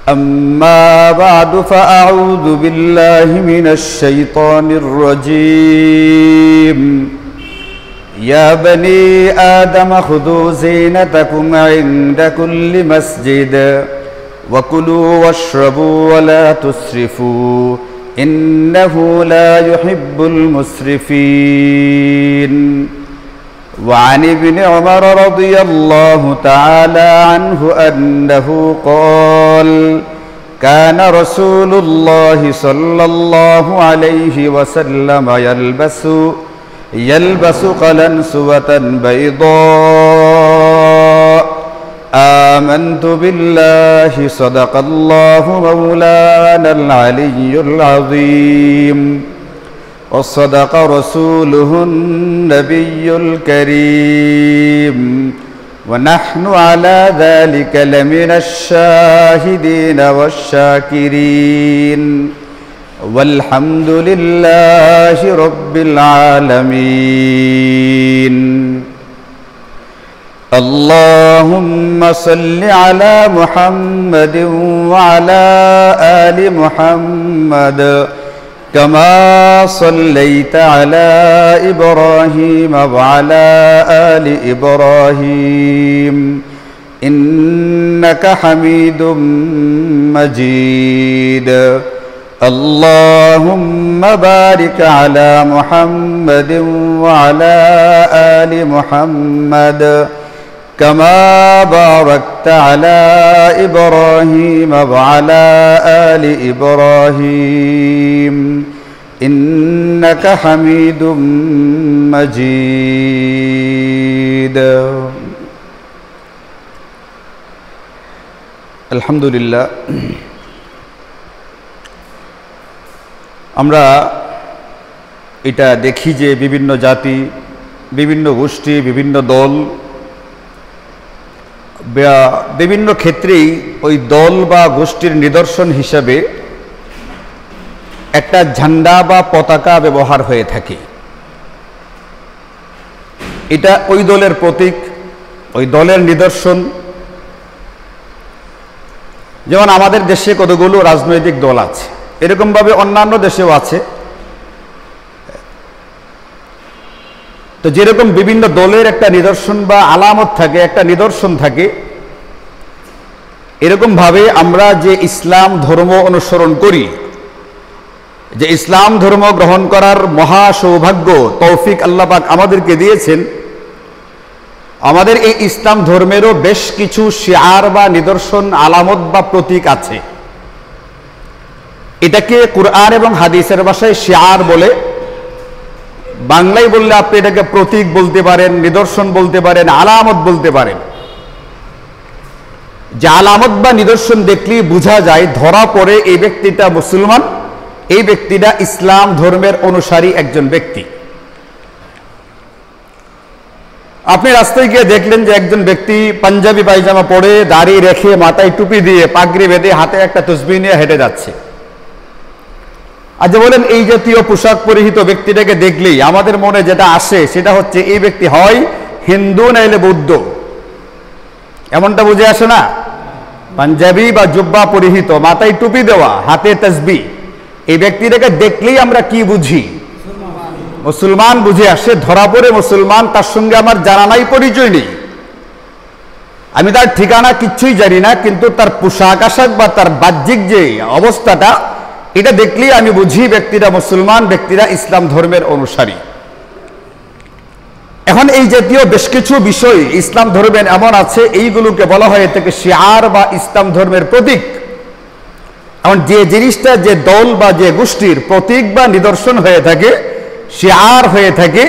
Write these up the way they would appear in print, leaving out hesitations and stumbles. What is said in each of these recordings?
أما بعد فأعوذ بالله من الشيطان الرجيم يا بني آدم خذوا زينتكم عند كل مسجد وكلوا واشربوا ولا تسرفوا إنه لا يحب المسرفين وعن ابن عمر رضي الله تعالى عنه أنه قال كان رسول الله صلى الله عليه وسلم يلبس قلنسوة بيضاء آمنت بالله صدق الله مولانا العلي العظيم وصدق رسوله النبي الكريم ونحن على ذلك لمن الشاهدين والشاكرين والحمد لله رب العالمين اللهم صل على محمد وعلى آل محمد كما صليت على إبراهيم وعلى آل إبراهيم إنك حميد مجيد اللهم بارك على محمد وعلى آل محمد كما باركت على إبراهيم وعلى آل إبراهيم إنك حميد مجيد الحمد لله আমরা এটা দেখি যে বিভিন্ন জাতি, বিভিন্ন গোষ্ঠী, বিভিন্ন দল বিভিন্ন ক্ষেত্রেই ওই দল বা গোষ্ঠীর নিদর্শন হিসাবে একটা ঝান্ডা বা পতাকা ব্যবহার হয়ে থাকে। এটা ওই দলের প্রতীক, ওই দলের নিদর্শন। যেমন আমাদের দেশে কতগুলো রাজনৈতিক দল আছে, এরকমভাবে অন্যান্য দেশেও আছে। তো যেরকম বিভিন্ন দলের একটা নিদর্শন বা আলামত থাকে, একটা নিদর্শন থাকে, এরকম ভাবে আমরা যে ইসলাম ধর্ম অনুসরণ করি, যে ইসলাম ধর্ম গ্রহণ করার মহা সৌভাগ্য তৌফিক আল্লাহ পাক আমাদেরকে দিয়েছেন, আমাদের এই ইসলাম ধর্মেরও বেশ কিছু শিআর বা নিদর্শন, আলামত বা প্রতীক আছে। এটাকে কুরআন এবং হাদিসের ভাষায় শিআর বলে। বাংলায় বললে আপনি এটাকে প্রতীক বলতে পারেন, নিদর্শন বলতে পারেন, আলামত বলতে পারেন। যে আলামত বা নিদর্শন দেখলেই বোঝা যায়, ধরা পড়ে এই ব্যক্তিটা মুসলমান, এই ব্যক্তিটা ইসলাম ধর্মের অনুসারী একজন ব্যক্তি। আপনি রাস্তায় গিয়ে দেখলেন যে একজন ব্যক্তি পাঞ্জাবি পায়জামা পরে, দাড়ি রেখে, মাথায় টুপি দিয়ে, পাগড়ি বেঁধে, হাতে একটা তসবিহ নিয়ে হেঁটে যাচ্ছে। আজ বলেন এই জাতীয় পোশাক পরিহিত ব্যক্তিটাকে দেখলেই আমাদের মনে যেটা আসে সেটা হচ্ছে এই ব্যক্তি হয় হিন্দু নাইলে বৌদ্ধ, এমনটা বুঝে আসে না? পাঞ্জাবি বা জুব্বা পরিহিত, মাথায় টুপি দেওয়া, হাতে তাসবিহ, এই ব্যক্তিটাকে দেখলেই আমরা কি বুঝি? মুসলমান বুঝে আসে। ধরা পড়ে মুসলমান, তার সঙ্গে আমার জানা নাই, পরিচয় নেই, আমি তার ঠিকানা কিচ্ছুই জানি না, কিন্তু তার পোশাক আশাক বা তার বাহ্যিক যে অবস্থাটা, এটা দেখলেই আমি বুঝি ব্যক্তিরা মুসলমান, ব্যক্তিরা ইসলাম ধর্মের অনুসারী। এখন এই জাতীয় বেশ কিছু বিষয় ইসলাম ধর্মের এমন আছে, এইগুলোকে বলা হয় থেকে শিআর বা ইসলাম ধর্মের প্রতীক। এখন যে জিনিসটা যে দল বা যে গোষ্ঠীর প্রতীক বা নিদর্শন হয়ে থাকে, শিআর হয়ে থাকে,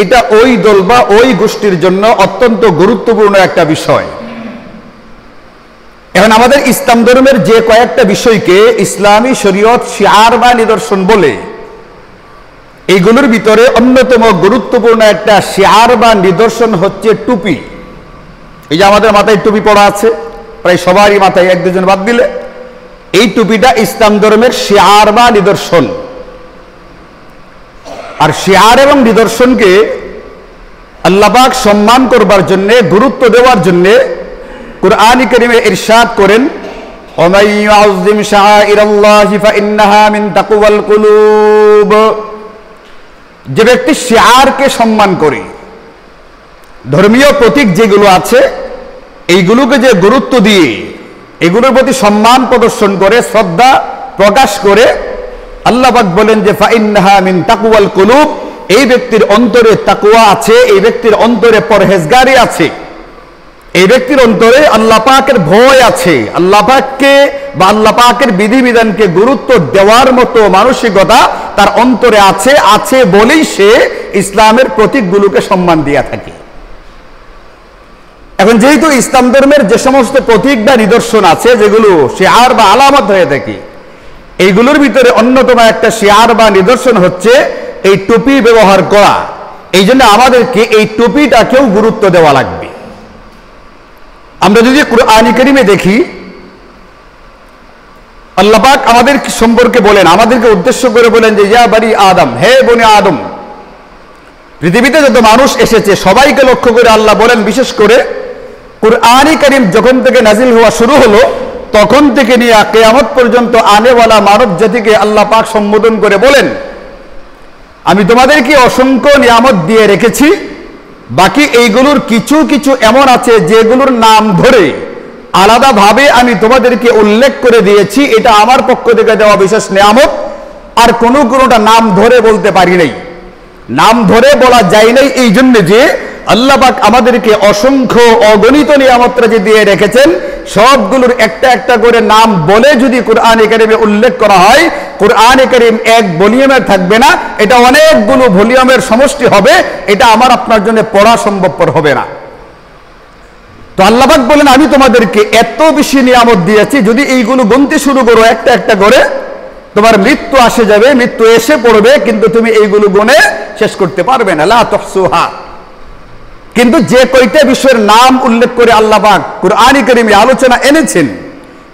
এটা ওই দল বা ওই গোষ্ঠীর জন্য অত্যন্ত গুরুত্বপূর্ণ একটা বিষয়। এখন আমাদের ইসলাম ধর্মের যে কয়েকটা বিষয়কে ইসলামী শরীয়ত শিআর বা নিদর্শন বলে, এইগুলোর ভিতরে অন্যতম গুরুত্বপূর্ণ একটা শিআর বা নিদর্শন হচ্ছে টুপি। এই যে আমাদের মাথায় টুপি পড়া আছে, প্রায় সবারই মাথায়, এক দুজন বাদ দিলে। এই টুপিটা ইসলাম ধর্মের শিআর বা নিদর্শন। আর শিআর এবং নিদর্শনকে আল্লাহ পাক সম্মান করবার জন্য, গুরুত্ব দেওয়ার জন্য কুরআন কারীমে ইরশাদ করেন, ومن يعظم شعائر الله فإنها من تقوى القلوب। যে ব্যক্তি শিআরকে সম্মান করে, ধর্মীয় প্রতীক যেগুলো আছে এইগুলোকে যে গুরুত্ব দিয়ে এগুলোর প্রতি সম্মান প্রদর্শন করে, শ্রদ্ধা প্রকাশ করে, আল্লাহ পাক বলেন যে ফাইন্নাহা মিন তাকওয়াল কুলুব, এই ব্যক্তির অন্তরে তাকওয়া আছে, এই ব্যক্তির অন্তরে পরহেজগারি আছে, এই ব্যক্তির অন্তরে আল্লাহ পাকের ভয় আছে, আল্লাহ পাককে বা আল্লাহ পাকের বিধিবিধানকে গুরুত্ব দেওয়ার মতো মানসিকতা তার অন্তরে আছে বলেই সে ইসলামের প্রতীকগুলোকে সম্মান দিয়ে থাকে। এখন যেহেতু ইসলাম ধর্মের যে সমস্ত প্রতীক বা নিদর্শন আছে যেগুলো শিআর বা আলামত হয়ে থাকে, এইগুলোর ভিতরে অন্যতম একটা শিআর বা নিদর্শন হচ্ছে এই টুপি ব্যবহার করা। এই জন্য আমাদেরকে এই টুপিটাকেও গুরুত্ব দেওয়া লাগবে। আমরা যদি কুরআনে কারীমে দেখি, আল্লাহ পাক আমাদের সম্পর্কে বলেন, আমাদেরকে উদ্দেশ্য করে বলেন যে ইয়া বানি আদম, হে বনি আদম, পৃথিবীতে যত মানুষ এসেছে সবাইকে লক্ষ্য করে আল্লাহ বলেন, বিশেষ করে কুরআনে কারীম যখন থেকে নাজিল হওয়া শুরু হলো তখন থেকে নিয়ে কিয়ামত পর্যন্ত আনেওয়ালা মানব জাতিকে আল্লাহ পাক সম্বোধন করে বলেন, আমি তোমাদেরকে অসংখ্য নিয়ামত দিয়ে রেখেছি, বাকি এইগুলোর কিছু কিছু এমন আছে যেগুলোর নাম ধরে আলাদাভাবে আমি তোমাদেরকে উল্লেখ করে দিয়েছি, এটা আমার পক্ষ থেকে দেওয়া বিশেষ নিয়ামত। আর কোনোটা নাম ধরে বলতে পারি নাই, নাম ধরে বলা যায় নাই এই জন্য যে আল্লাহ পাক আমাদেরকে অসংখ্য অগণিত নিয়ামতরা যে দিয়ে রেখেছেন, সবগুলোর একটা একটা করে নাম বলে যদি কুরআনে কারীমে উল্লেখ করা হয়, কুরআনে কারীম এক ভলিউমের থাকবে না, এটা অনেকগুলো ভলিউমের সমষ্টি হবে, এটা আমার আপনার জন্য পড়া সম্ভবপর হবে না। তো আল্লাহ পাক বলেন, আমি তোমাদেরকে এত বেশি নিয়ামত দিয়েছি, যদি এইগুলো গুনতে শুরু করো একটা একটা করে, তোমার মৃত্যু আসে যাবে, মৃত্যু এসে পড়বে, কিন্তু তুমি এইগুলো গুনে শেষ করতে পারবে না, লা তুহসুহা। কিন্তু যে কয়টা বিষয়ের নাম উল্লেখ করে আল্লাহ পাক কুরআনে কারীমে আলোচনা এনেছেন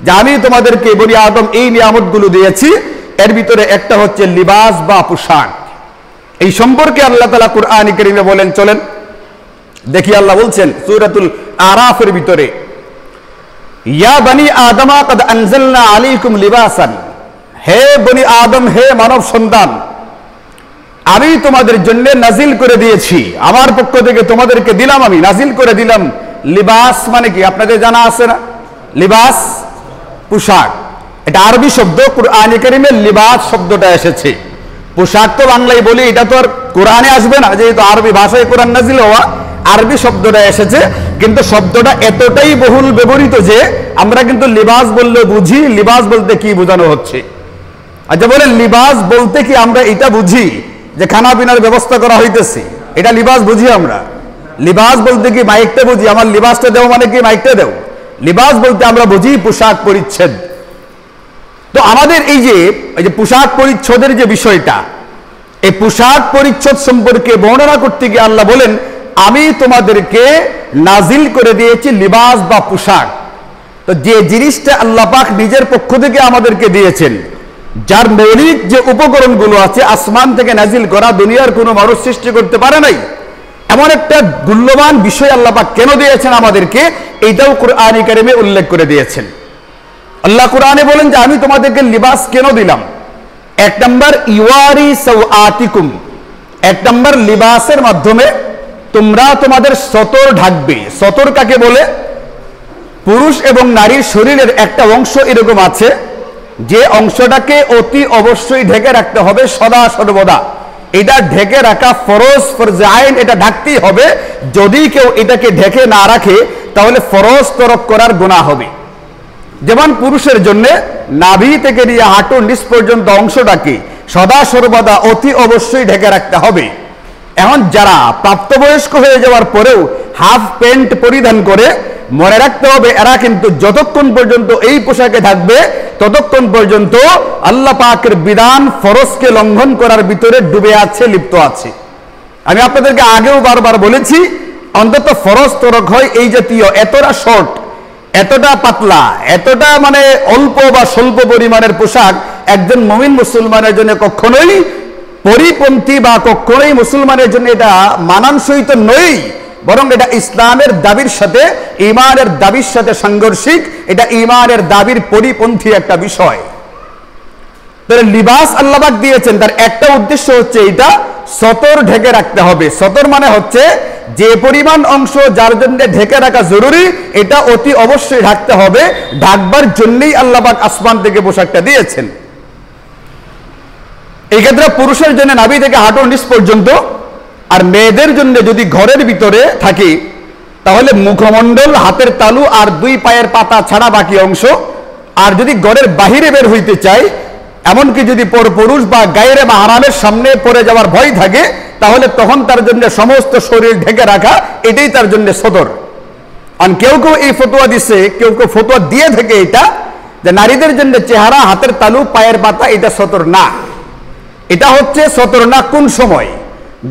যে আমি তোমাদেরকে বনি আদম এই নিয়ামতগুলো দিয়েছি, এর ভিতরে একটা হচ্ছে লিবাস বা পোশাক। এই সম্পর্কে আল্লাহ তাআলা কুরআনে কারীমে বলেন, চলেন দেখি, আল্লাহ বলছেন সূরাতুল আরাফের ভিতরে, ইয়া বনি আদম কদ আনজালনা আলাইকুম লিবাসান, হে বনি আদম, হে মানব সন্তান, আমি তোমাদের জন্য নাজিল করে দিয়েছি, আমার পক্ষ থেকে তোমাদেরকে দিলাম, আমি নাজিল করে দিলাম লিবাস। মানে কি আপনাদের জানা আছে না? লিবাস পোশাক, এটা আরবি শব্দ, কুরআনে কারীমে লিবাস শব্দটা এসেছে। পোশাক তো বাংলায় বলি, এটা তো আর কোরআনে আসবে না, যেহেতু আরবি ভাষায় কোরআন নাজিল হওয়া, আরবি শব্দটা এসেছে। কিন্তু শব্দটা এতটাই বহুল ব্যবহৃত যে আমরা কিন্তু লিবাস বললে বুঝি লিবাস বলতে কি বোঝানো হচ্ছে। আচ্ছা বলেন, লিবাস বলতে কি আমরা এটা বুঝি যে খানা পিনার ব্যবস্থা করা হইতেছে, এটা লিবাস বুঝি আমরা? লিবাস বলতে কি মাইকটা বুঝি, আমার লিবাসটা দেও মানে কি মাইকটা দেও? লিবাস বলতে আমরা বুঝি পোশাক পরিচ্ছদ। তো আমাদের এই যে পোশাক পরিচ্ছদের যে বিষয়টা, এই পোশাক পরিচ্ছদ সম্পর্কে বর্ণনা করতে গিয়ে আল্লাহ বলেন, আমি তোমাদেরকে নাজিল করে দিয়েছি লিবাস বা পোশাক। তো যে জিনিসটা আল্লাহ পাক নিজের পক্ষ থেকে আমাদেরকে দিয়েছেন, যার মৌলিক যে উপকরণগুলো আছে আসমান থেকে নাজিল করা, দুনিয়ার কোনো মানুষ সৃষ্টি করতে পারে নাই, এমন একটা মূল্যবান বিষয় আল্লাহ পাক কেন দিয়েছেন আমাদেরকে, এইটাও কুরআনে কারীমে উল্লেখ করে দিয়েছেন। আল্লাহ কুরআনে বলেন যে আমি তোমাদেরকে লিবাস কেন দিলাম। এক নম্বর ইওয়ারি সাওআতিকুম, এক নম্বর লিবাসের মাধ্যমে তোমরা তোমাদের সতর ঢাকবে। সতর কাকে বলে? পুরুষ এবং নারীর শরীরের একটা অংশ এরকম আছে যে অংশটাকে অতি অবশ্যই ঢেকে রাখতে হবে সদা সর্বদা। এটা ঢেকে রাখা ফরজ, ফরজে আইন, এটা ঢাকতেই হবে। যদি কেউ এটাকে ঢেকে না রাখে তাহলে ফরজ তরক করার গুনাহ হবে। যেমন পুরুষের জন্য নাভি থেকে নিয়ে হাঁটুর নিচ পর্যন্ত অংশটাকে সদা সর্বদা অতি অবশ্যই ঢেকে রাখতে হবে। এখন যারা প্রাপ্তবয়স্ক হয়ে যাওয়ার পরেও হাফ প্যান্ট পরিধান করে, মনে রাখতে হবে এরা কিন্তু যতক্ষণ পর্যন্ত এই পোশাকে থাকবে ততক্ষণ পর্যন্ত আল্লাহ পাকের বিধান ফরজকে লঙ্ঘন করার ভিতরে ডুবে আছে, লিপ্ত আছে। আমি আপনাদেরকে আগেও বারবার বলেছি, অন্তত ফরজ তরক হয় এই জাতীয় এতটা শর্ট, এতটা পাতলা, এতটা মানে অল্প বা স্বল্প পরিমাণের পোশাক একজন মুমিন মুসলমানের জন্য কখনোই পরিপন্থী বা কখনোই মুসলমানের জন্য এটা মানানসই তো নয়। বরং এটা ইসলামের দাবির সাথে, ঈমানের দাবির সাথে সাংঘর্ষিক, এটা ঈমানের দাবির পরিপন্থী একটা বিষয়। তাহলে লিবাস আল্লাহ পাক দিয়েছেন, তার একটা উদ্দেশ্য হচ্ছে এটা সতর ঢেকে রাখতে হবে। সতর মানে হচ্ছে যে পরিমাণ অংশ যার জন্য ঢেকে রাখা জরুরি এটা অতি অবশ্যই ঢাকতে হবে। ঢাকবার জন্যই আল্লাহ পাক আসমান থেকে পোশাকটা দিয়েছেন। এই ক্ষেত্রে পুরুষের জন্য নাভি থেকে হাঁটুর নিচ পর্যন্ত, আর মেয়েদের জন্য যদি ঘরের ভিতরে থাকি তাহলে মুখমণ্ডল, হাতের তালু আর 2 পায়ের পাতা ছাড়া বাকি অংশ। আর যদি ঘরের বাহিরে বের হইতে চাই, এমনকি যদি পুরুষ বা গায়ের মাহরামের সামনে পড়ে যাওয়ার ভয় থাকে, তাহলে তখন তার জন্য সমস্ত শরীর ঢেকে রাখা এটাই তার জন্য সতর। আর কেউ কেউ এই ফতোয়া দিচ্ছে, কেউ কেউ ফতোয়া দিয়ে থাকে এটা যে নারীদের জন্য চেহারা, হাতের তালু, পায়ের পাতা এটা সতর না। এটা হচ্ছে সতর না কোন সময়?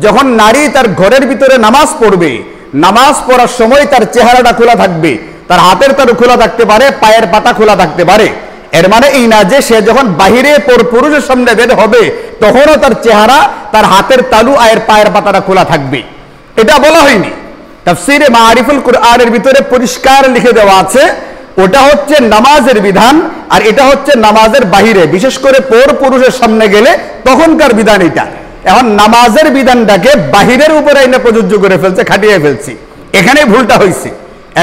যখন নারী তার ঘরের ভিতরে নামাজ পড়বে, নামাজ পড়ার সময় তার চেহারাটা খোলা থাকবে, তার হাতের তালু খোলা থাকতে পারে, পায়ের পাতা খোলা থাকতে পারে। এর মানে এই না যে সে যখন বাহিরে পুরুষের সামনে বের হবে তখনও তার চেহারা, তার হাতের তালু আর পায়ের পাতাটা খোলা থাকবে, এটা বলা হয়নি। তাফসীরে মাআরিফুল কুরআনের ভিতরে পরিষ্কার লিখে দেওয়া আছে ওটা হচ্ছে নামাজের বিধান, আর এটা হচ্ছে নামাজের বাহিরে, বিশেষ করে পুরুষের সামনে গেলে তখনকার বিধান এটা। এখন নামাজের বিধানটাকে বাহিরের উপরে এনে প্রযোজ্য করে ফেলছে, খাটিয়ে ফেলছি, এখানে ভুলটা হয়েছে।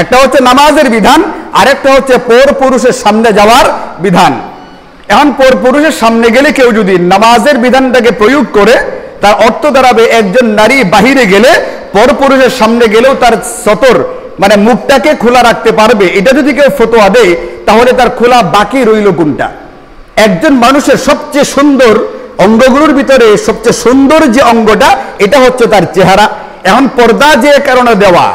একটা হচ্ছে নামাজের বিধান, আরেকটা হচ্ছে পুরুষের সামনে যাওয়ার বিধান। এখন পুরুষের সামনে গেলে কেউ যদি নামাজের বিধানটাকে প্রয়োগ করে, তার অর্থ দাঁড়াবে একজন নারী বাহিরে গেলে পুরুষের সামনে গেলেও তার সতর মানে মুখটাকে খোলা রাখতে পারবে। এটা যদি কেউ ফতোয়া দেয় তাহলে তার খোলা বাকি রইল কোনটা? একজন মানুষের সবচেয়ে সুন্দর অঙ্গগুলোর ভিতরে সবচেয়ে সুন্দর যে অঙ্গটা এটা হচ্ছে তার চেহারা। এখন পর্দা যে কারণে দেওয়া,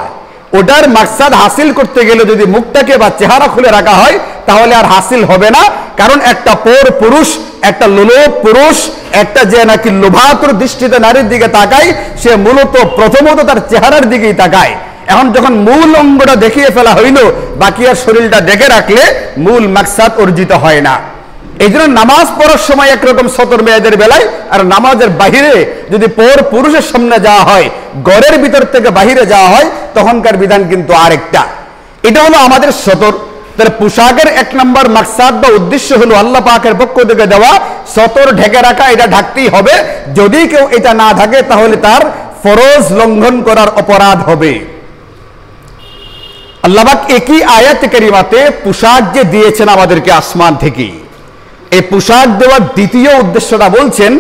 ওটার মাকসাদ হাসিল করতে গেলে যদি মুখটাকে বা চেহারা খুলে রাখা হয় তাহলে আর হাসিল হবে না। কারণ একটা পুরুষ, একটা লোলুপ পুরুষ, একটা যে নাকি লোভাতুর দৃষ্টিতে নারীর দিকে তাকায়, সে মূলত প্রথমত তার চেহারার দিকেই তাকায়। এখন যখন মূল অঙ্গটা দেখিয়ে ফেলা হইল, বাকি আর শরীরটা ডেকে রাখলে মূল মাকসাদ অর্জিত হয় না। এই জন্য নামাজ পড়ার সময় একরকম সতর মেয়েদের বেলায়, আর নামাজের বাহিরে যদি পুরুষের সামনে যাওয়া হয়, ঘরের ভিতর থেকে বাহিরে যাওয়া হয়, তখনকার বিধান কিন্তু আরেকটা। এটা হলো আমাদের সতর। তার পোশাকের 1 নম্বর মাকসাদ বা উদ্দেশ্য হলো আল্লাহ পাকের পক্ষ থেকে দেওয়া সতর ঢেকে রাখা, এটা ঢাকতেই হবে। যদি কেউ এটা না থাকে তাহলে তার ফরজ লঙ্ঘন করার অপরাধ হবে। আল্লাহ পাক একই আয়াত কারিমাতে পোশাক যে দিয়েছেন আমাদেরকে আসমান থেকে, এই পোশাক দেওয়ার দ্বিতীয় উদ্দেশ্যটা বলছেন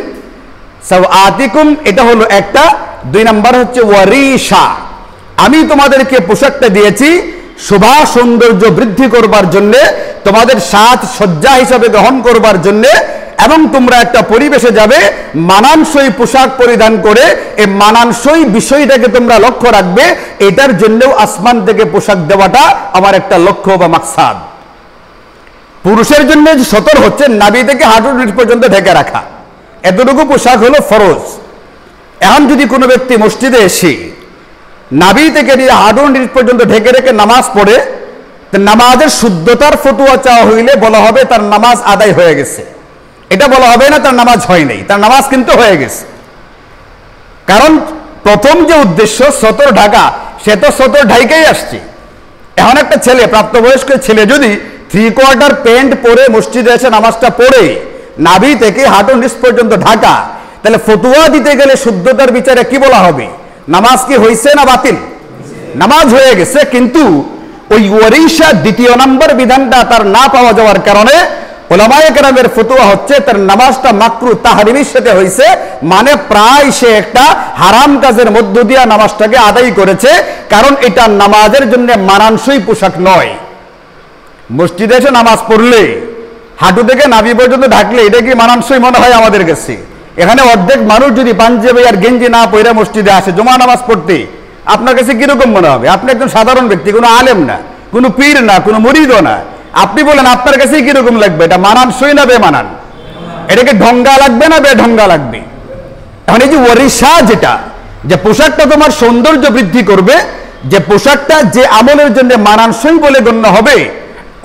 সাওআতিকুম, এটা হলো একটা। 2 নম্বর হচ্ছে ওয়ারিশা, আমি তোমাদেরকে পোশাকটা দিয়েছি শোভা সৌন্দর্য বৃদ্ধি করবার জন্য, তোমাদের সাজ সজ্জা হিসাবে গ্রহণ করবার জন্য, এবং তোমরা একটা পরিবেশে যাবে মানানসই পোশাক পরিধান করে। এই মানানসই বিষয়টাকে তোমরা লক্ষ্য রাখবে, এটার জন্যও আসমান থেকে পোশাক দেওয়াটা আমার একটা লক্ষ্য বা মাকসাদ। পুরুষের জন্য সতর হচ্ছে নাভি থেকে হাঁটুর নিচ পর্যন্ত ঢেকে রাখা, এতটুকু পোশাক হলো ফরজ। এখন যদি কোনো ব্যক্তি মসজিদে এসে নাভি থেকে নিয়ে হাঁটুর নিচ পর্যন্ত ঢেকে রেখে নামাজ পড়ে, নামাজের শুদ্ধতার ফতোয়া চাওয়া হইলে বলা হবে তার নামাজ আদায় হয়ে গেছে। এটা বলা হবে না তার নামাজ হয় নাই, তার নামাজ কিন্তু হয়ে গেছে। কারণ প্রথম যে উদ্দেশ্য সতর ঢাকা, সে তো সতর ঢাইকাই আসছে। এখন একটা ছেলে, প্রাপ্তবয়স্ক ছেলে যদি 3/4 প্যান্ট পরে মসজিদে এসে নামাজটা পড়ে নাভি থেকে হাঁটুর নিচ পর্যন্ত ঢাকা, তাহলে ফতোয়া দিতে গেলে শুদ্ধতার বিচারে কি বলা হবে? নামাজ কি হয়েছে না বাতিল? নামাজ হয়ে গেছে। কিন্তু ওই ওয়ারিশা 2 নম্বর বিধানটা তার না পাওয়া যাওয়ার কারণে উলামায়ে কেরামের ফতোয়া হচ্ছে তার নামাজটা মাকরু তাহরিমের সাথে হয়েছে, মানে প্রায় সে একটা হারাম কাজের মধ্য দিয়ে নামাজটাকে আদায় করেছে। কারণ এটা নামাজের জন্য মানানসই পোশাক নয়। মসজিদে এসে নামাজ পড়লে হাঁটু থেকে নাভি পর্যন্ত ঢাকলে এটা কি মানানসই মনে হয় আমাদের কাছে? এখানে অর্ধেক মানুষ যদি পাঞ্জাবি আর গেঞ্জি না পরে মসজিদে আসে জুমা নামাজ পড়তে, আপনার কাছে কিরকম মনে হবে? আপনি একজন সাধারণ ব্যক্তি, কোনো আলেম না, কোনো পীর না, কোনো মুরিদও না। আপনি বলেন আপনার কাছে কিরকম লাগবে? এটা মানানসই না বেমানান? এটাকে ঢঙ্গা লাগবে না বেঢঙ্গা লাগবে? এখন এই যে ওয়ারিশা, যেটা যে পোশাকটা তোমার সৌন্দর্য বৃদ্ধি করবে, যে পোশাকটা যে আমলের জন্য মানানসই বলে গণ্য হবে,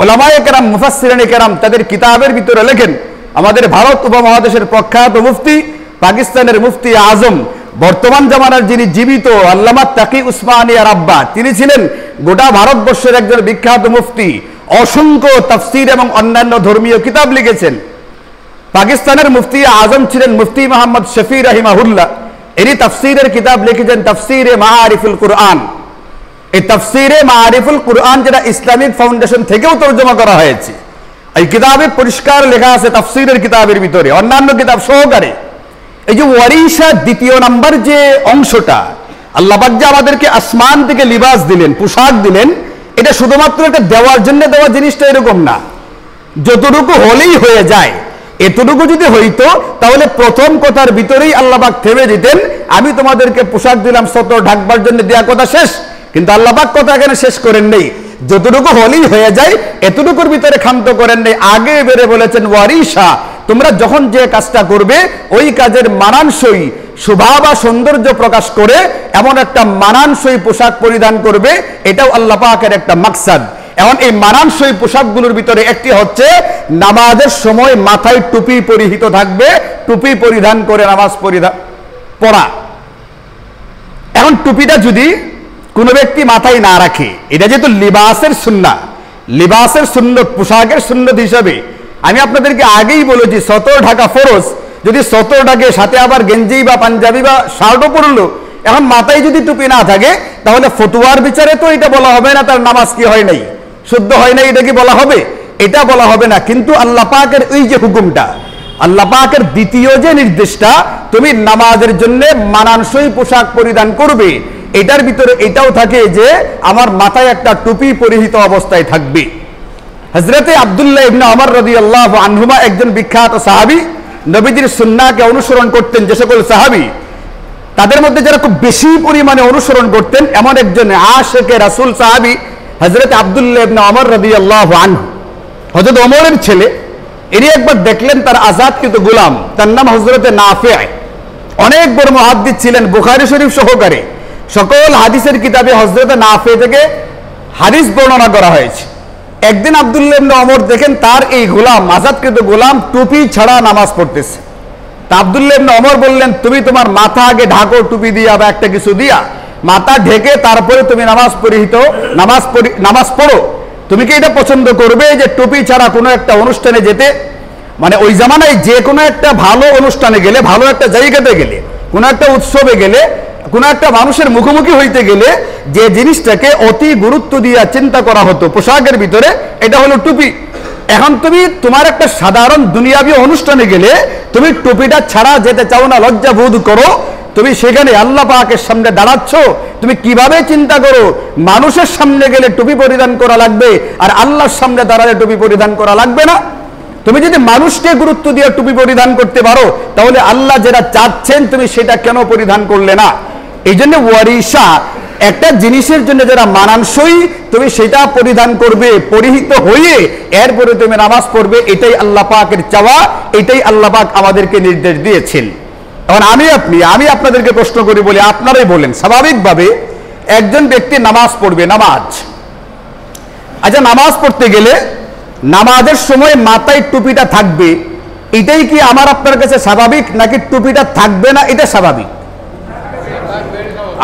উলামায়ে কেরাম মুফাসসিরিনে কেরাম তাদের কিতাবের ভিতরে লেখেন। আমাদের ভারত উপমহাদেশের প্রখ্যাত মুফতি, পাকিস্তানের মুফতি আজম বর্তমান জামানার যিনি জীবিত আল্লামা তাকি উসমানিয়া রাব্বা, তিনি ছিলেন গোটা ভারতবর্ষের একজন বিখ্যাত মুফতি, অসংখ্য তাফসীর এবং অন্যান্য ধর্মীয় কিতাব লিখেছেন। পাকিস্তানের মুফতি আজম ছিলেন মুফতি মোহাম্মদ শফি রাহিমাহুল্লাহ, এরই তাফসীরের কিতাব লিখেছেন তাফসীরে মাআরিফুল কুরআন। এই তাফসীরে মাআরিফুল কুরআন যেটা ইসলামিক ফাউন্ডেশন থেকেও তরজমা করা হয়েছে, এই কিতাবে পরিষ্কার লেখা আছে তাফসীরের কিতাবের ভিতরে অন্যান্য কিতাব সহকারে, এই যে ওয়ারিসা দ্বিতীয় নাম্বার যে অংশটা, আল্লাহ পাক যে আমাদেরকে আসমান থেকে লিবাস দিলেন, পোশাক দিলেন, এটা শুধুমাত্র একটা দেওয়ার জন্য দেওয়া জিনিসটা এরকম না। যতটুকু হলেই হয়ে যায়, এতটুকু যদি হইতো তাহলে প্রথম কথার ভিতরেই আল্লাহ পাক থেমে দিতেন, আমি তোমাদেরকে পোশাক দিলাম সতর ঢাকবার জন্য, দেয়া কথা শেষ। কিন্তু আল্লাহ পাক কথা এখানে শেষ করেন নেই, যতটুকু হলেই হয়ে যায় এতটুকুর ভিতরে ক্ষান্ত করেন নেই। আগে বেড়ে বলেছেন ওয়ারিসা, তোমরা যখন যে কাজটা করবে ওই কাজের মানানসই শোভা বা সৌন্দর্য প্রকাশ করে এমন একটা মানানসই পোশাক পরিধান করবে, এটাও আল্লাহ পাকের একটা মাকসাদ। এখন এই মানানসই পোশাকগুলোর ভিতরে একটি হচ্ছে নামাজের সময় মাথায় টুপি পরিহিত থাকবে, টুপি পরিধান করে নামাজ পড়া। এখন টুপিটা যদি কোনো ব্যক্তি মাথায় না রাখে, এটা যেহেতু লিবাসের সুন্নাহ, লিবাসের সুন্নত, পোশাকের সুন্নত হিসাবে আমি আপনাদেরকে আগেই বলেছি সতর ঢাকা ফরজ, যদি সতর ঢাকে সাথে আবার গেঞ্জি বা পাঞ্জাবি বা শার্টও পরলো, এখন মাথায় যদি টুপি না থাকে তাহলে ফতুয়ার বিচারে তো এটা বলা হবে না তার নামাজ কি হয় নাই, শুদ্ধ হয় নাই, এটা কি বলা হবে? এটা বলা হবে না। কিন্তু আল্লাহ পাকের ওই যে হুকুমটা, আল্লাহ পাকের দ্বিতীয় যে নির্দেশটা, তুমি নামাজের জন্য মানানসই পোশাক পরিধান করবে, এটার ভিতরে এটাও থাকে যে আমার মাথায় একটা টুপি পরিহিত অবস্থায় থাকবে। হযরতে আব্দুল্লাহ ইবনে ওমর রাদিয়াল্লাহু আনহুমা একজন বিখ্যাত সাহাবী, নবীজির সুন্নাহকে অনুসরণ করতেন যে সকল সাহাবী, তাদের মধ্যে যারা খুব বেশি পরিমাণে অনুসরণ করতেন এমন একজন আশিকে রাসূল সাহাবী হযরতে আব্দুল্লাহ ইবনে ওমর রাদিয়াল্লাহু আনহু। হযরত ওমরের ছেলে, এরই একবার দেখলেন তার আজাদকৃত গোলাম, তার নাম হযরতে নাফি', অনেক বড় মুহাদ্দিস ছিলেন, বুখারী শরীফ সহকারে সকল হাদিসের কিতাবে হযরতে নাফি' থেকে হাদিস বর্ণনা করা হয়েছে। একদিন আব্দুল্লাহ ইবনে ওমর দেখেন তার এই গোলাম, আজাদকৃত গোলাম টুপি ছাড়া নামাজ পড়তেছে। তা আব্দুল্লাহ ইবনে ওমর বললেন, তুমি তোমার মাথা আগে ঢাকো টুপি দিয়া বা একটা কিছু দিয়া, মাথা ঢেকে তারপরে তুমি নামাজ পড়ো। তুমি কি এটা পছন্দ করবে যে টুপি ছাড়া কোনো একটা অনুষ্ঠানে যেতে? মানে ওই জামানায় যে কোনো একটা ভালো অনুষ্ঠানে গেলে, ভালো একটা জায়গাতে গেলে, কোনো একটা উৎসবে গেলে, কোনো একটা মানুষের মুখোমুখি হইতে গেলে যে জিনিসটাকে অতি গুরুত্ব দিয়ে চিন্তা করা হতো পোশাকের ভিতরে, এটা হলো টুপি। এখন তুমি তোমার একটা সাধারণ দুনিয়াবী অনুষ্ঠানে গেলে তুমি টুপিটা ছাড়া যেতে চাও না, লজ্জা বোধ করো, তুমি সেখানে আল্লাহ পাকের সামনে দাঁড়াচ্ছ, তুমি কিভাবে চিন্তা করো মানুষের সামনে গেলে টুপি পরিধান করা লাগবে আর আল্লাহর সামনে দাঁড়ালে টুপি পরিধান করা লাগবে না? তুমি যদি মানুষকে গুরুত্ব দিয়ে টুপি পরিধান করতে পারো তাহলে আল্লাহ যেটা চাচ্ছেন তুমি সেটা কেন পরিধান করলে না? এই জন্য ওয়ারিসা, একটা জিনিসের জন্য যারা মানানসই তুমি সেটা পরিধান করবে, পরিহিত হয়ে এরপরে তুমি নামাজ পড়বে, এটাই আল্লাহ পাকের চাওয়া, এটাই আল্লাহ পাক আমাদেরকে নির্দেশ দিয়েছেন। এখন আমি আপনাদেরকে প্রশ্ন করি, বলি আপনারাই বলেন, স্বাভাবিকভাবে একজন ব্যক্তি নামাজ পড়বে, নামাজ, আচ্ছা নামাজ পড়তে গেলে নামাজের সময় মাথায় টুপিটা থাকবে, এটাই কি আমার আপনার কাছে স্বাভাবিক, নাকি টুপিটা থাকবে না এটা স্বাভাবিক?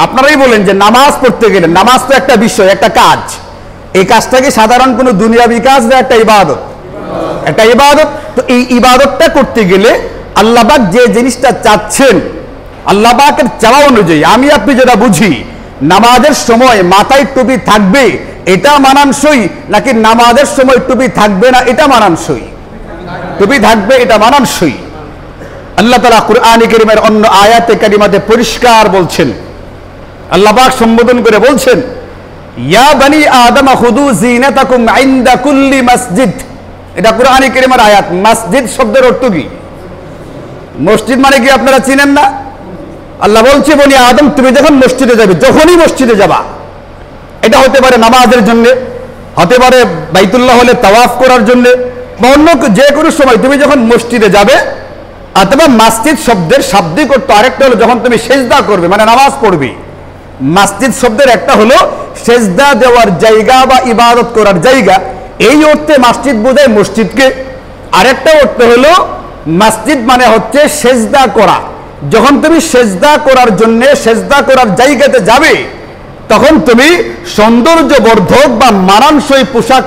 আপনারাই বলেন যে নামাজ পড়তে গেলে, নামাজ তো একটা বিষয়, একটা কাজ, এই কাজটা কি সাধারণ কোনো দুনিয়াবি কাজ না একটা ইবাদত? একটা ইবাদত। তো এই ইবাদতটা করতে গেলে আল্লাহ পাক যে জিনিসটা চাচ্ছেন, আল্লাহ পাকের চাওয়া অনুযায়ী আমি আপনি যেটা বুঝি, নামাজের সময় মাথায় টুপি থাকবে এটা মানানসই, নাকি নামাজের সময় টুপি থাকবে না এটা মানানসই? টুপি থাকবে এটা মানানসই। আল্লাহ তাআলা কুরআনে কারীমের অন্য আয়াতে কারিমাতে পরিষ্কার বলছেন, আল্লাহ পাক সম্বোধন করে বলছেন, ইয়া বানি আদম খুযু যিনাতাকুম ইনদা কুল্লি মসজিদ। এটা কুরআনে কারীমের আয়াত। মসজিদ শব্দের অর্থ কি? মসজিদ মানে কি আপনারা চিনেন না? আল্লাহ বলছে, বনি আদম তুমি যখন মসজিদে যাবে, যখনই মসজিদে যাবা, এটা হতে পারে নামাজের জন্য, হতে পারে বাইতুল্লাহ হলে তাওয়াফ করার জন্য, বা অন্য যে কোনো সময় তুমি যখন মসজিদে যাবে, অথবা মসজিদ শব্দের শাব্দিক অর্থ আরেকটা হলো যখন তুমি সেজদা করবে, মানে নামাজ পড়বে। মসজিদ শব্দের একটা হলো সেজদা দেওয়ার জায়গা বা ইবাদত করার জায়গা, এই অর্থে মসজিদ বোঝায় মসজিদকে। আরেকটা অর্থ হলো মসজিদ মানে হচ্ছে সেজদা করা, যখন তুমি সেজদা করার জন্য সেজদা করার জায়গাতে যাবে তখন তুমি সৌন্দর্যবর্ধক বা মানানসই পোশাক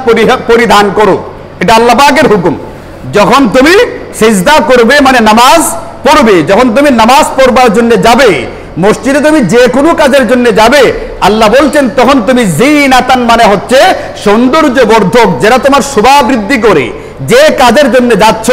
পরিধান করো। এটা আল্লাহ পাকের হুকুম। যখন তুমি সেজদা করবে মানে নামাজ পড়বে, যখন তুমি নামাজ পড়বার জন্য যাবে, মসজিদে তুমি যে কোনো কাজের জন্য যাবে, আল্লাহ বলছেন তখন তুমি জিনাতান মানে হচ্ছে সৌন্দর্যবর্ধক, যেটা তোমার শোভা বৃদ্ধি করে, যে কাজের জন্য যাচ্ছ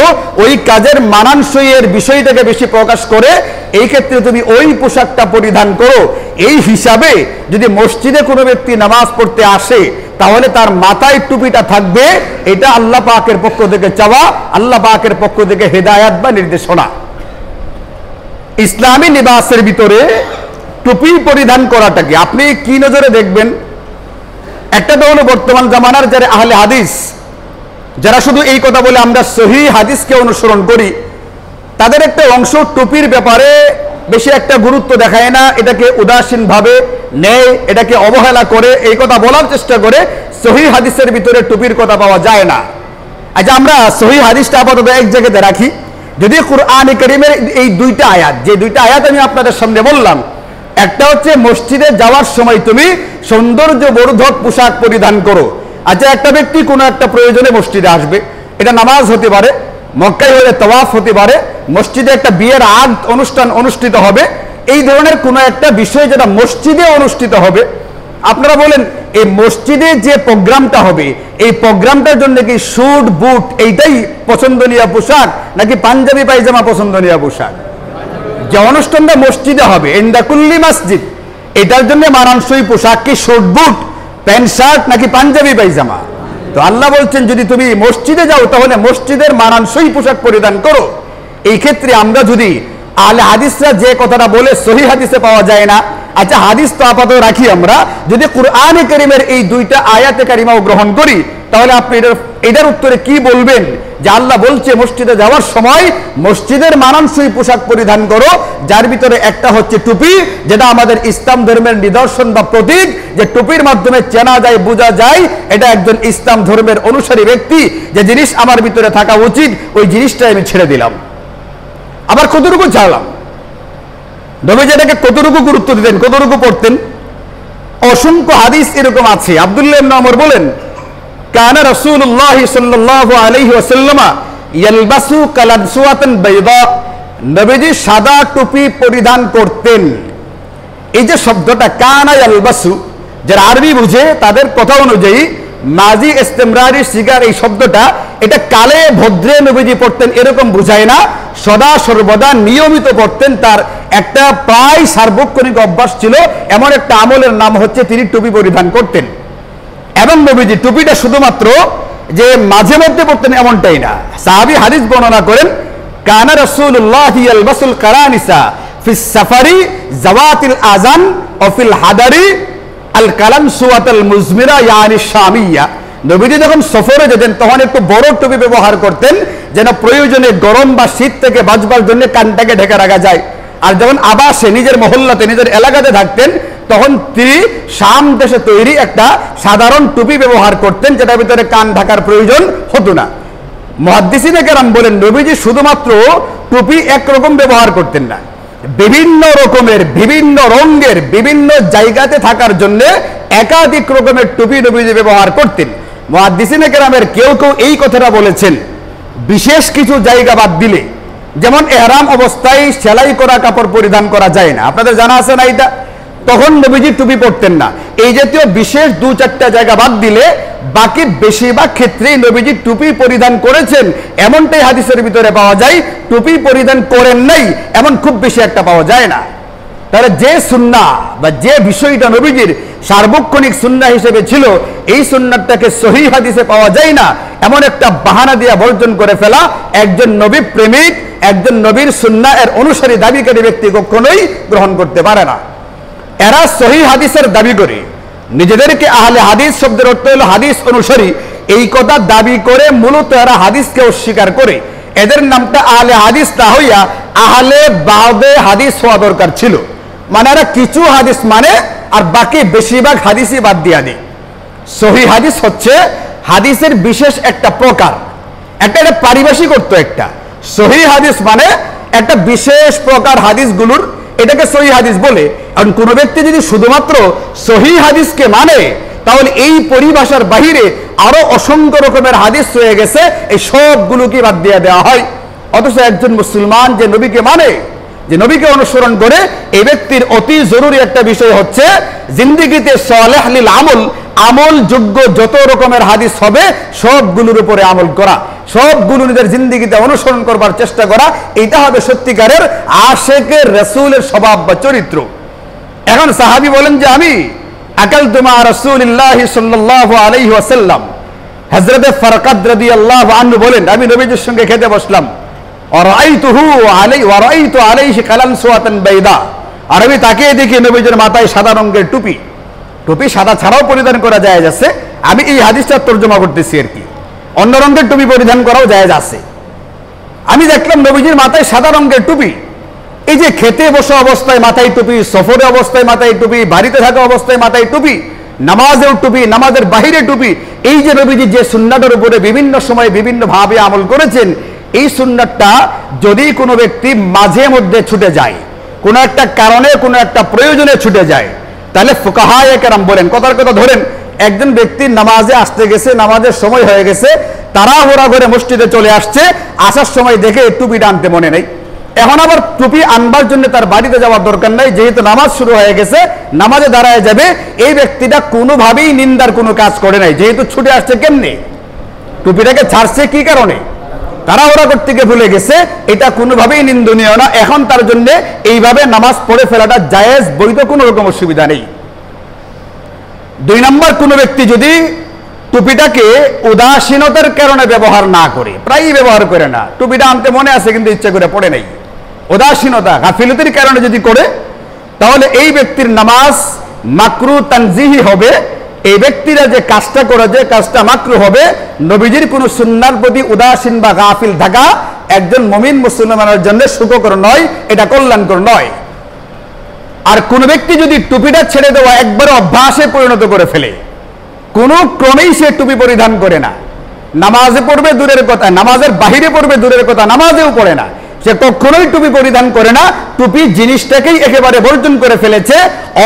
ওই কাজের মানানসইয়ের বিষয়টাকে বেশি প্রকাশ করে এই ক্ষেত্রে তুমি ওই পোশাকটা পরিধান করো। এই হিসাবে যদি মসজিদে কোনো ব্যক্তি নামাজ পড়তে আসে তাহলে তার মাথায় টুপিটা থাকবে। এটা আল্লাহ পাকের পক্ষ থেকে চাওয়া, আল্লাহ পাকের পক্ষ থেকে হেদায়াত বা নির্দেশনা। ইসলামী লিবাসের ভিতরে টুপি পরিধান করাটাকে আপনি কি নজরে দেখবেন? একটা তো হলো বর্তমান জামানার যারা আহলে হাদিস, যারা শুধু এই কথা বলে আমরা সহিহ হাদিসকে অনুসরণ করি, তাদের একটা অংশ টুপির ব্যাপারে বেশি একটা গুরুত্ব দেখায় না, এটাকে উদাসীন ভাবে নেয়, এটাকে অবহেলা করে, এই কথা বলার চেষ্টা করে। সহিহ হাদিসের ভিতরে টুপির কথা পাওয়া যায় না। আচ্ছা, আমরা সহিহ হাদিসটা আপাতত এক জায়গাতে রাখি। যদি কুরআনে কারীমের এই দুইটা আয়াত, যে দুইটা আয়াত আমি আপনাদের সামনে বললাম, একটা হচ্ছে মসজিদে যাওয়ার সময় তুমি সৌন্দর্যবর্ধক পোশাক পরিধান করো। আচ্ছা, একটা ব্যক্তি কোনো একটা প্রয়োজনে মসজিদে আসবে, এটা নামাজ হতে পারে, মক্কায় হলে তাওয়াফ হতে পারে, মসজিদে একটা বিয়ের অনুষ্ঠান অনুষ্ঠিত হবে, এই ধরনের কোনো একটা বিষয় যেটা মসজিদে অনুষ্ঠিত হবে, আপনারা বলেন এই মসজিদে যে প্রোগ্রামটা হবে এই প্রোগ্রামটার জন্য কি স্যুট বুট এইটাই পছন্দনীয় পোশাক নাকি পাঞ্জাবি পায়জামা পছন্দনীয় পোশাক? যে অনুষ্ঠানটা মসজিদে হবে ইন্দাকুল্লি মসজিদ, এটার জন্য মানানসই পোশাক কি স্যুট বুট প্যান্ট শার্ট নাকি পাঞ্জাবি পায়জামা? তো আল্লাহ বলছেন যদি তুমি মসজিদে যাও তাহলে মসজিদের মানানসই পোশাক পরিধান করো। এই ক্ষেত্রে আমরা যদি আহলে হাদিসরা যে কথাটা বলে সহিহ হাদিসে পাওয়া যায় না, আচ্ছা হাদিস তো আপাতত রাখি আমরা, যদি কুরআনে কারীমের এই দুইটা আয়াতে কারিমাও গ্রহণ করি তাহলে আপনি এটার উত্তরে কি বলবেন? যে আল্লাহ বলছে মসজিদে যাওয়ার সময় মসজিদের মানানসই পোশাক পরিধান করো, যার ভিতরে একটা হচ্ছে টুপি, যেটা আমাদের ইসলাম ধর্মের নিদর্শন বা প্রতীক, যে টুপির মাধ্যমে চেনা যায় বোঝা যায় এটা একজন ইসলাম ধর্মের অনুসারী ব্যক্তি। যে জিনিস আমার ভিতরে থাকা উচিত ওই জিনিসটাই আমি ছেড়ে দিলাম। আবার কতটুকু ছাড়লাম? নবীজি এটাকে কতটুকু গুরুত্ব দিতেন, কতটুকু পড়তেন? অসংখ্য হাদিস এরকম আছে। আব্দুল্লাহ ইবনে ওমর বলেন, কানা রাসূলুল্লাহ সাল্লাল্লাহু আলাইহি ওয়াসাল্লাম ইয়ালবাসু কালানসুয়াতান বাইদা, নবীজি সাদা টুপি পরিধান করতেন। এই যে শব্দটা কানা ইয়ালবাসু, যারা আরবি বুঝে তাদের কথা অনুযায়ী মাজি ইস্তেমরারি সিগার এই শব্দটা এটা কালে ভদ্রে নবীজি পড়তেন এরকম বুঝায় না, সদা সর্বদা নিয়মিত পড়তেন। তার একটা প্রায় সার্বক্ষণিক অভ্যাস ছিল, এমন একটা আমলের নাম হচ্ছে তিনি টুপি পরিধান করতেন। এবং নবীজি টুপিটা শুধুমাত্র যে মাঝে মধ্যে পড়তেন এমনটাই না। সাহাবী হাদিস বর্ণনা করেন, কানা রাসূলুল্লাহ ইয়ালবাসুল কারানিসা ফিস সাফারি জাওয়াতিল আযান ওয়া ফিল হাদারি আল কালানসুয়াতাল মুজমিরা ইয়ানি শামিয়া। নবীজি যখন সফরে যেতেন তখন একটু বড় টুপি ব্যবহার করতেন, যেন প্রয়োজনে গরম বা শীত থেকে বাঁচবার জন্য কানটাকে ঢেকে রাখা যায়। আর যখন আবাসে নিজের মহল্লাতে নিজের এলাকাতে থাকতেন তখন তিনি শাম দেশে তৈরি একটা সাধারণ টুপি ব্যবহার করতেন, যেটার ভিতরে কান ঢাকার প্রয়োজন হতো না। মুহাদ্দিসিনে কেরাম বলেন নবীজি শুধুমাত্র টুপি একরকম ব্যবহার করতেন না, বিভিন্ন রকমের বিভিন্ন রঙের বিভিন্ন জায়গাতে থাকার জন্য একাধিক রকমের টুপি নবীজি ব্যবহার করতেন। মুহাদ্দিসিনে কেরামের কেউ কেউ এই কথাটা বলেছেন, বিশেষ কিছু জায়গা বাদ দিলে, যেমন ইহরাম অবস্থায় সেলাই করা কাপড় পরিধান করা যায় না, আপনাদের জানা আছে না এটা? তখন নবীজি টুপি পরতেন না। এই জাতীয় বিশেষ দু চারটা জায়গা বাদ দিলে বাকি বেশিরভাগ ক্ষেত্রেই নবীজি টুপি পরিধান করেছেন, এমনটাই হাদিসের ভিতরে পাওয়া যায়। টুপি পরিধান করেন নাই এমন খুব বেশি একটা পাওয়া যায় না। তাহলে যে সুন্নাহ বা যে বিষয়টা নবীজির সার্বক্ষণিক সুন্নাহ হিসেবে ছিল, এই সুন্নাহটাকে সহিহ হাদিসে পাওয়া যায় না এমন একটা বাহানা দিয়ে বর্জন করে ফেলা একজন নবী প্রেমিক, একজন নবীর সুন্নাহ এর অনুসারী দাবিকারী ব্যক্তি কখনোই গ্রহণ করতে পারে না। এরা সহিহ হাদিসের দাবি করে নিজেদেরকে আহলে হাদিস শব্দের অর্থ হলো হাদিস অনুসারী, এই কথা দাবি করে মূলত এরা হাদিসকে অস্বীকার করে। এদের নামটা আহলে হাদিস না হইয়া আহলে বাদে হাদিস হওয়া দরকার ছিল। মানে এরা কিছু হাদিস মানে আর বাকি বেশিরভাগ হাদিসই বাদ দিয়া দেয়। সহিহ হাদিস হচ্ছে হাদিসের বিশেষ একটা প্রকার, একটা পারিভাষিক অর্থ। একটা সহিহ হাদিস মানে একটা বিশেষ প্রকার হাদিসগুলোর এটাকে সহিহ হাদিস বলে। কারণ কোনো ব্যক্তি যদি শুধুমাত্র সহিহ হাদিসকে মানে, তাহলে এই পরিভাষার বাহিরে আরো অসংখ্য রকমের হাদিস রয়ে গেছে, এই সবগুলোকে বাদ দিয়ে দেওয়া হয়। অথচ একজন মুসলমান যে নবীকে মানে, যে নবীকে অনুসরণ করে, এই ব্যক্তির অতি জরুরি একটা বিষয় হচ্ছে জিন্দেগিতে সালেহ লিল আমল, আমল যোগ্য যত রকমের হাদিস হবে সবগুলোর উপরে আমল করা, সবগুলো নিজের জিন্দেগিতে অনুসরণ করবার চেষ্টা করা। এটা হবে সত্যিকারের আশেকের রাসূলের স্বভাব বা চরিত্র। এখন সাহাবী বলেন যে আমি আকালতু মা রাসূলিল্লাহি সাল্লাল্লাহু আলাইহি ওয়াসাল্লাম, হযরত ফারকাদ রাদিয়াল্লাহু আনহু বলেন আমি নবীজির সঙ্গে খেতে বসলাম, ওয়ারাইতু আলাইহি কালানসুয়াতান বাইদা, আর আমি তাকিয়ে দেখি নবীজির মাথায় সাদা রঙের টুপি। টুপি সাদা ছাড়াও পরিধান করা জায়েজ আছে, আমি এই হাদিসটার তর্জমা করতেছি আর কি। অন্য রঙের টুপি পরিধান করাও জায়েজ আছে। আমি দেখলাম নবীজির মাথায় সাদা রঙের টুপি। এই যে খেতে বসা অবস্থায় মাথায় টুপি, সফরে অবস্থায় মাথায় টুপি, বাড়িতে থাকা অবস্থায় মাথায় টুপি, নামাজের টুপি, নামাজের বাহিরে টুপি, এই যে নবীজি যে সুন্নাতের উপরে বিভিন্ন সময় বিভিন্ন ভাবে আমল করেছেন, এই সুন্নাতটা যদি কোনো ব্যক্তি মাঝে মধ্যে ছুটে যায়, কোনো একটা কারণে কোনো একটা প্রয়োজনে ছুটে যায়, তাহলে ফুকাহায়ে কেরাম বলেন, কথার কথা ধরেন একজন ব্যক্তি নামাজে আসতে গেছে, নামাজের সময় হয়ে গেছে, তাড়াহুড়া করে মসজিদে চলে আসছে, আসার সময় দেখে টুপিটা আনতে মনে নেই। এখন আবার টুপি আনবার জন্য তার বাড়িতে যাওয়ার দরকার নাই, যেহেতু নামাজ শুরু হয়ে গেছে, নামাজে দাঁড়ায় যাবে। এই ব্যক্তিটা কোনোভাবেই নিন্দার কোনো কাজ করে নাই, যেহেতু ছুটে আসছে। কেমনে টুপিটাকে ছাড়ছে কি কারণে? তাড়াহুড়া করতে গিয়ে ভুলে গেছে, এটা কোনোভাবেই নিন্দনীয় না। এখন তার জন্য এইভাবে নামাজ পড়ে ফেলাটা জায়েজ, বৈধ, কোনো রকম অসুবিধা নেই। 2 নম্বর, কোনো ব্যক্তি যদি টুপিটাকে উদাসীনতার কারণে ব্যবহার না করে, প্রায়ই ব্যবহার করে না, টুপিটা আনতে মনে আছে কিন্তু ইচ্ছা করে পড়ে নাই, উদাসীনতা গাফিলতির কারণে যদি করে, তাহলে এই ব্যক্তির নামাজ মাকরু তানজিহি হবে। এই ব্যক্তিরা যে কাজটা করে, যে কাজটা মাকরু হবে, নবীজির কোন সুন্নাহর প্রতি উদাসীন বা গাফিল থাকা একজন মুমিন মুসলমানের জন্য সুখকর নয়, এটা কল্যাণকর নয়। আর কোন ব্যক্তি যদি টুপিটা ছেড়ে দেওয়া একবারে অভ্যাসে পরিণত করে ফেলে, কোন ক্রমেই সে টুপি পরিধান করে না, নামাজে পড়বে দূরের কথা, নামাজের বাহিরে পড়বে দূরের কথা, নামাজেও পড়ে না, সে কখনোই টুপি পরিধান করে না, টুপি জিনিসটাকেই একেবারে বর্জন করে ফেলেছে।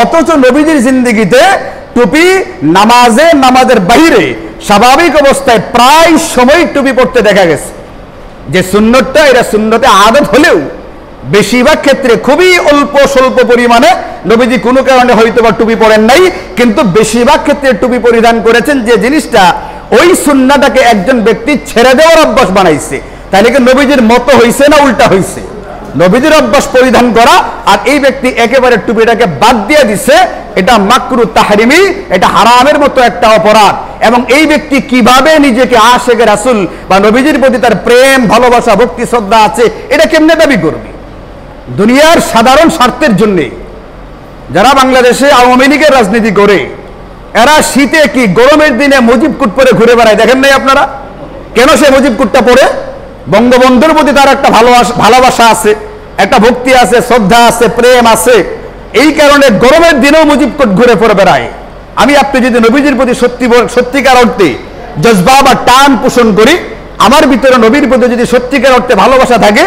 অথচ নবীজির জিন্দেগিতে টুপি নামাজে, নামাজের বাহিরে স্বাভাবিক অবস্থায় প্রায় সময় টুপি পড়তে দেখা গেছে। যে সুন্নতটা, এটা সুন্নতে আদত হলেও বেশিরভাগ ক্ষেত্রে খুবই অল্প স্বল্প পরিমাণে নবীজি কোনো কারণে হয়তো বা টুপি পরেন নাই, কিন্তু বেশিরভাগ ক্ষেত্রে টুপি পরিধান করেছেন। যে জিনিসটা ওই সুন্নাহটাকে একজন ব্যক্তি ছেড়ে দেওয়ার অভ্যাস বানাইছে, তাহলে কি নবীজির মতো হইছে না উল্টা হইছে? নবীজির অভ্যাস পরিধান করা, আর এই ব্যক্তি একেবারে টুপিটাকে বাদ দিয়ে দিছে, এটা মাকরু তাহরিমি, এটা হারামের মতো একটা অপরাধ। এবং এই ব্যক্তি কিভাবে নিজেকে আশেকে রাসূল বা নবীজির প্রতি তার প্রেম, ভালোবাসা, ভক্তি, শ্রদ্ধা আছে, এটা কেমনে দাবি করবে? দুনিয়ার সাধারণ স্বার্থের জন্য যারা বাংলাদেশে আওয়ামী লীগের রাজনীতি করে, এরা শীতে কি গরমের দিনে মুজিবকুট পরে ঘুরে বেড়ায়, দেখেন নাই আপনারা? কেন সে মুজিবকুটটা পরে? বঙ্গবন্ধুর প্রতি তার একটা ভালোবাসা আছে, একটা ভক্তি আছে, শ্রদ্ধা আছে, প্রেম আছে, এই কারণে গরমের দিনেও মুজিবকুট ঘুরে পড়ে বেড়ায়। আমি আপনি যদি নবীজির প্রতি সত্যিকার অর্থে জজবা বা টান পোষণ করি, আমার ভিতরে নবীর প্রতি যদি সত্যিকার অর্থে ভালোবাসা থাকে,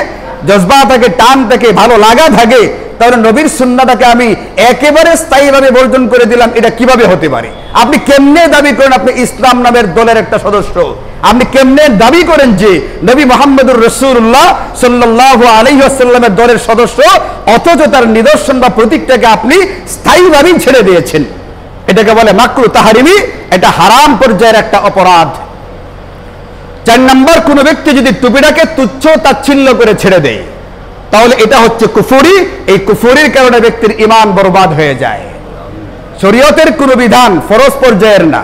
জজবা থাকে, টান থাকে, ভালো লাগা থাকে, তাহলে নবীর সুন্নাহটাকে আমি একেবারে স্থায়ীভাবে বর্জন করে দিলাম, এটা কিভাবে হতে পারে? আপনি কেমনে দাবি করেন আপনি ইসলাম নামের দলের একটা সদস্য? আপনি কেমনে দাবি করেন যে নবী মুহাম্মদুর রাসূলুল্লাহ সাল্লাল্লাহু আলাইহি ওয়াসাল্লামের দলের সদস্য, অথচ তার নিদর্শন বা প্রতীকটাকে আপনি স্থায়ীভাবে ছেড়ে দিয়েছেন? এটাকে বলে মাকরু তাহরিমি, এটা হারাম পর্যায়ের একটা অপরাধ। 4 নম্বর, কোন ব্যক্তি যদি টুপিটাকে তুচ্ছ তাচ্ছিল্য করে ছেড়ে দেয়, তাহলে এটা হচ্ছে কুফরি। এই কুফরির কারণে ব্যক্তির ঈমান বরবাদ হয়ে যায়। শরীয়তের কোন বিধান ফরজ পর্যায়ের না,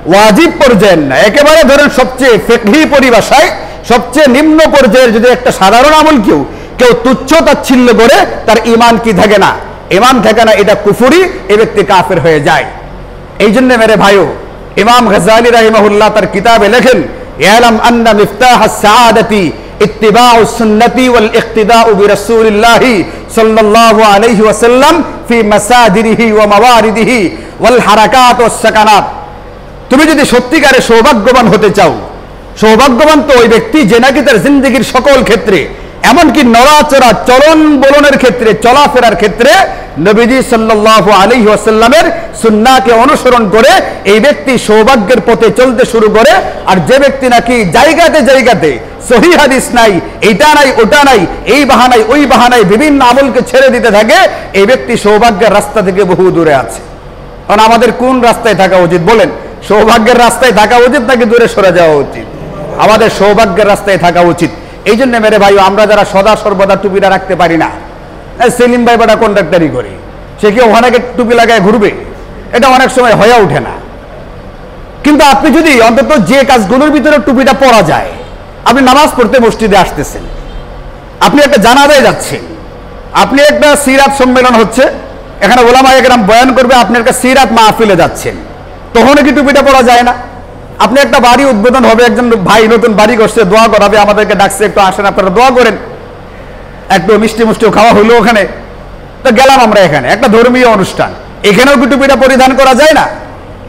ওয়াজিব পর্যায়ের না, একেবারে ধরেন সবচেয়ে ফিকহি পরিভাষায় সবচেয়ে নিম্ন পর্যায়ের যদি একটা সাধারণ আমল কেউ তুচ্ছ তাচ্ছিল্য করে, তার ঈমান কি থাকে না? ঈমান থাকে না, এটা কুফরি, এই ব্যক্তি কাফের হয়ে যায়। এই জন্য মেরে ভাইও, ইমাম গাজ্জালী রাহিমাহুল্লাহ তার কিতাবে লেখেন, ইয়ালাম আন্না মিফতাহ আস-সাআদাতি ইত্তিবাউ সুন্নতি ওয়াল ইক্তিদাউ বিরাসূলিল্লাহি সাল্লাল্লাহু আলাইহি ওয়াসাল্লাম ফি মাসাদিরিহি ওয়া মাওয়ারিদিহি ওয়াল হারাকাত ওয়াস সাকানাত। তুমি যদি সত্যিকারে সৌভাগ্যবান হতে চাও, সৌভাগ্যবান তো ওই ব্যক্তি যে নাকি তার জিন্দেগীর সকল ক্ষেত্রে এমনকি নড়াচড়া চলন বলনের ক্ষেত্রে, চলাফেরার ক্ষেত্রে নবীজি সাল্লাল্লাহু আলাইহি ওয়াসাল্লামের সুন্নাহকে অনুসরণ করে এই ব্যক্তি সৌভাগ্যের পথে চলতে শুরু করে। আর যে ব্যক্তি নাকি জায়গাতে জায়গাতে সহিহ হাদিস নাই, এটা নাই ওটা নাই, এই বাহানায় ওই বাহানায় বিভিন্ন আমলকে ছেড়ে দিতে থাকে, এই ব্যক্তি সৌভাগ্যের রাস্তা থেকে বহু দূরে আছে। কারণ আমাদের কোন রাস্তায় থাকা উচিত বলেন? সৌভাগ্যের রাস্তায় থাকা উচিত নাকি দূরে সরে যাওয়া উচিত? আমাদের সৌভাগ্যের রাস্তায় থাকা উচিত। এই জন্য মেরে ভাই, আমরা যারা সদা সর্বদা টুপিটা রাখতে পারি না, সেলিম ভাই বাটা কন্ট্রাক্টারি করে, সে কি ওখানে টুপি লাগায় ঘুরবে? এটা অনেক সময় হয়ে ওঠে না। কিন্তু আপনি যদি অন্তত যে কাজগুলোর ভিতরে টুপিটা পরা যায়, আপনি নামাজ পড়তে মসজিদে আসতেছেন, আপনি একটা জানাজায় যাচ্ছেন, আপনি একটা সিরাত সম্মেলন হচ্ছে, এখানে ওলামায়ে কেরাম বয়ান করবে, আপনি একটা সিরাত মাহফিলে যাচ্ছেন, তখন কি টুপিটা পরা যায় না? আপনি একটা বাড়ি উদ্বোধন হবে, একজন ভাই নতুন বাড়ি করছে, দোয়া করাবে, আমাদেরকে ডাকছে, একটু আসেন আপনারা দোয়া করেন, একটু মিষ্টি মুষ্টিও খাওয়া হলো ওখানে, তো গেলাম আমরা এখানে একটা ধর্মীয় অনুষ্ঠান, এখানেও কি টুপিটা পরিধান করা যায় না?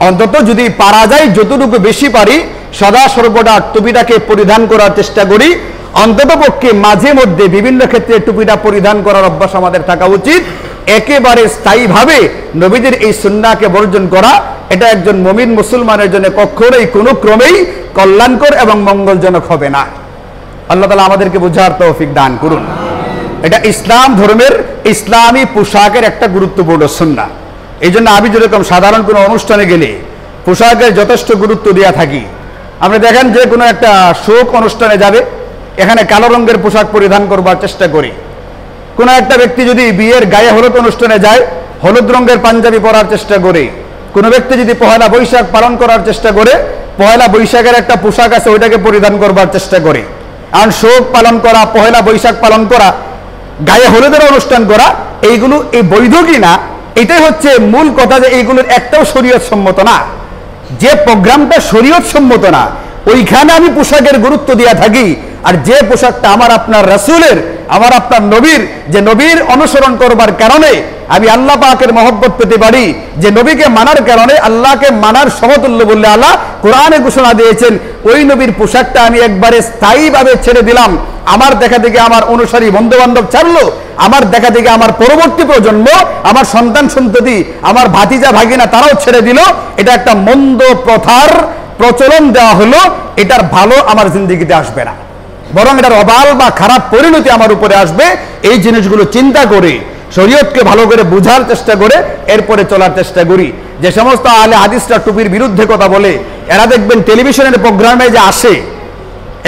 অন্তত যদি পারা যায়, যতটুকু বেশি পারি সদা সর্বদা টুপিটাকে পরিধান করার চেষ্টা করি। অন্তত পক্ষে মাঝে মধ্যে বিভিন্ন ক্ষেত্রে টুপিটা পরিধান করার অভ্যাস আমাদের থাকা উচিত। একেবারে স্থায়ীভাবে নবীদের এই সুন্নাহকে বর্জন করা, এটা একজন মুমিন মুসলমানের জন্য কখনোই কোনো ক্রমেই কল্যাণকর এবং মঙ্গলজনক হবে না। আল্লাহ তাআলা আমাদেরকে বুঝার তৌফিক দান করুন। এটা ইসলাম ধর্মের ইসলামী পোশাকের একটা গুরুত্বপূর্ণ সুন্নাহ। এই জন্য আমি যেরকম সাধারণ কোনো অনুষ্ঠানে গেলে পোশাকের যথেষ্ট গুরুত্ব দেওয়া থাকি। আপনি দেখেন যে কোনো একটা শোক অনুষ্ঠানে যাবে, এখানে কালো রঙের পোশাক পরিধান করবার চেষ্টা করি। কোনো একটা ব্যক্তি যদি বিয়ের গায়ে হলুদ অনুষ্ঠানে যায়, হলুদ রঙের পাঞ্জাবি পরার চেষ্টা করে। কোনো ব্যক্তি যদি পহেলা বৈশাখ পালন করার চেষ্টা করে, পহেলা বৈশাখের একটা পোশাক আছে ওইটাকে পরিধান করবার চেষ্টা করে। আর শোক পালন করা, পহেলা বৈশাখ পালন করা, গায়ে হলুদের অনুষ্ঠান করা, এইগুলো এই বৈধ কিনা, এটাই হচ্ছে মূল কথা, যে এইগুলোর একটাও শরীয়ত সম্মত না। যে প্রোগ্রামটা শরীয়ত সম্মত না, ওইখানে আমি পোশাকের গুরুত্ব দিয়ে থাকি। আর যে পোশাকটা আমার আপনার রাসূলের, আমার আপনার নবীর, যে নবীর অনুসরণ করবার কারণে আমি আল্লাহ পাকের মহব্বত পেতে পারি, যে নবীকে মানার কারণে আল্লাহকে মানার সমতুল্য বললে আল্লাহ কোরআনে ঘোষণা দিয়েছেন, ওই নবীর পোশাকটা আমি একবারে স্থায়ীভাবে ছেড়ে দিলাম। আমার দেখা থেকে আমার অনুসারী বন্ধু বান্ধব ছাড়লো, আমার দেখা থেকে আমার পরবর্তী প্রজন্ম, আমার সন্তান সন্ততি, আমার ভাতিজা ভাগিনা তারাও ছেড়ে দিল। এটা একটা মন্দ প্রথার প্রচলন দেওয়া হলো, এটার ভালো আমার জিন্দেগিতে আসবে না, বরং এটার অবাল বা খারাপ পরিণতি আমার উপরে আসবে। এই জিনিসগুলো চিন্তা করে শরীয়তকে ভালো করে বোঝার চেষ্টা করে এরপরে চলার চেষ্টা করি। যে সমস্ত আহলে হাদিসরা টুপির বিরুদ্ধে কথা বলে, এরা দেখবেন টেলিভিশনের প্রোগ্রামে যে আসে,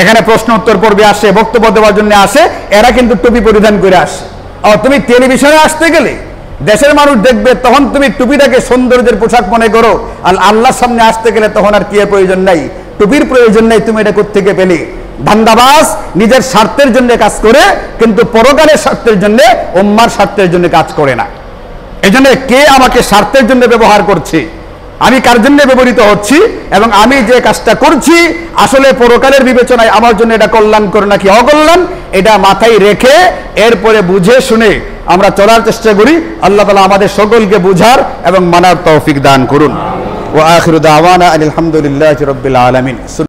এখানে প্রশ্ন উত্তর পর্বে আসে, বক্তব্য দেওয়ার জন্য আসে, এরা কিন্তু টুপি পরিধান করে আসে। আর তুমি টেলিভিশনে আসতে গেলে দেশের মানুষ দেখবে, তখন তুমি টুপিটাকে সৌন্দর্যের পোশাক মনে করো, আর আল্লাহর সামনে আসতে গেলে তখন আর কি এর প্রয়োজন নাই, টুপির প্রয়োজন নাই, তুমি এটা কোত্থেকে পেলে? ধান্দাবাজ নিজের স্বার্থের জন্য কাজ করে, কিন্তু পরকালের স্বার্থের জন্য, উম্মার স্বার্থের জন্য কাজ করে না। এই জন্য কে আমাকে স্বার্থের জন্য ব্যবহার করছে, আমি কার জন্য ব্যবহৃত হচ্ছি, এবং আমি যে কাজটা করছি আসলে পরকালের বিবেচনায় আমার জন্য এটা কল্যাণকর নাকি অকল্যাণ, এটা মাথায় রেখে এরপরে বুঝে শুনে আমরা চলার চেষ্টা করি। আল্লাহ তাআলা আমাদের সকলকে বুঝার এবং মানার তৌফিক দান করুন। ওয়া আখিরু দাওয়ানা আলহামদুলিল্লাহি রাব্বিল আলামিন।